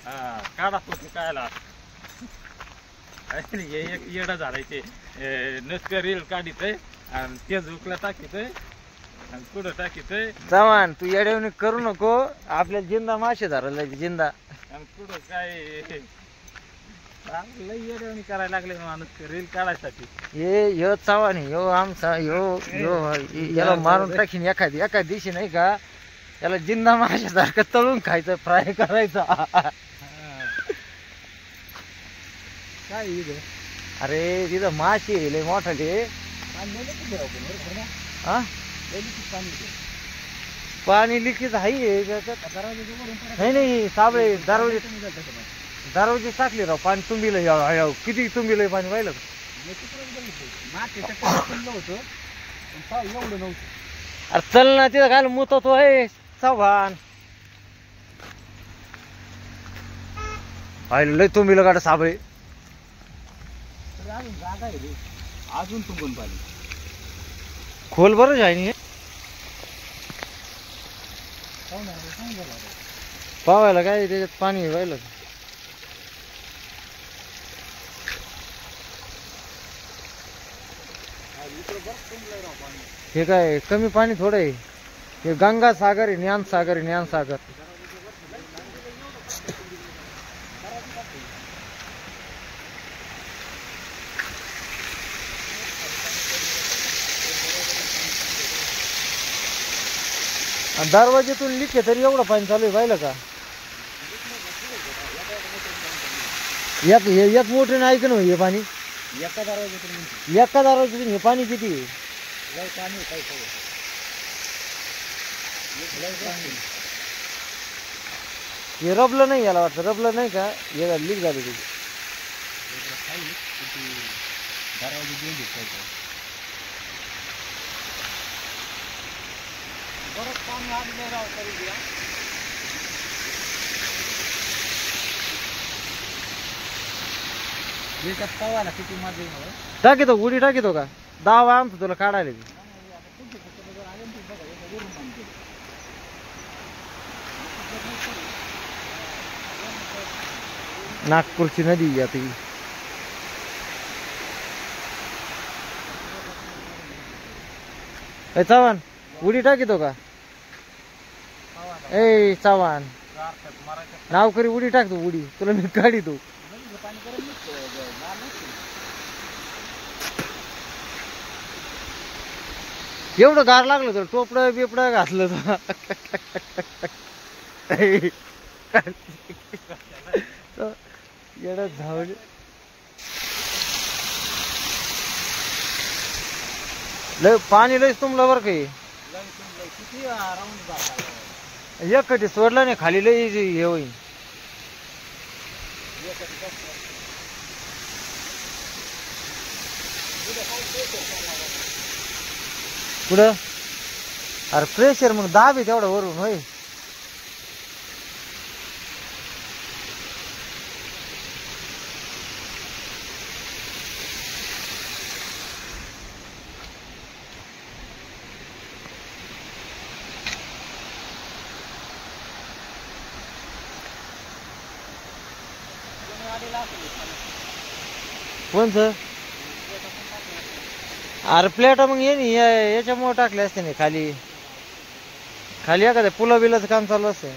हा काढा तो कायला एक येडा झालायचे नसकर रील काढितय आणि ते झुकला टाकीतय आणि पुढं टाकीतय. चव्हाण तू येड्यावणी करू नको, आपल्या जिंदा मासे धरायला जिंदा. आणि पुढं काय लय येड्यावणी करायला लागले माणूस रील काढायसाठी. हे चव्हाण ह्यो आमचा ह्यो याला मारून टाकीन एका दिवशी नाही का, याला जिंदा माशासारखं तळून खायचं, फ्राय करायचा. काय अरे तिथं मासे लय मोठाले. हा पाणी लिकीच आहे. नाही साबळे दरवाजे टाकले राव, पाणी तुंबिलं. किती तुंबिलंय पाणी पाहिलं अरे चल ना तिथं काय मुततो आहे चव्हाण. पाहिलं लय तुंबिलं गाडा साबळे. अजून तुंबून पाणी खोल बरंच आहे नि पावायला काय त्याच्यात पाणी व्हायला. हे काय कमी पाणी थोडं आहे. हे गंगा सागर आहे, ज्ञान सागर आहे, ज्ञान सागर. दरवाजेतून लिके तरी एवढं पाणी चालू आहे पाहिलं का. एक मोठे नाही ऐक ना हे पाणी. एका दरवाजेतून हे पाणी किती आहे. हे रबलं नाही, याला वाटतं रबलं नाही का, हे लीक झाली तुझी. किती माझे टाकीतो उडी टाकीतो का, 10 वेळा आणतो तुला काढायला. नागपूरची नदी आता ही. चव्हाण उडी टाकीतो का. ए चव्हाण नावकरी उडी टाकतो, उडी तुला मी काढितो. एवढं गार लागलं तर टोपडं बिपडं घातलं तर येडं झावलं. लय पाणी लयच तुंबलं बरं काही. एक कधी सोडलं नाही खाली लय हे होईल. कुठं अरे प्रेशर मग दाब आहे तेवढं वरून होय. कोणचं अरे प्लेट मग ये नी याच्यामुळे टाकले असते ना खाली खाली एखाद्या पुला बिलाचं काम चालू असतं.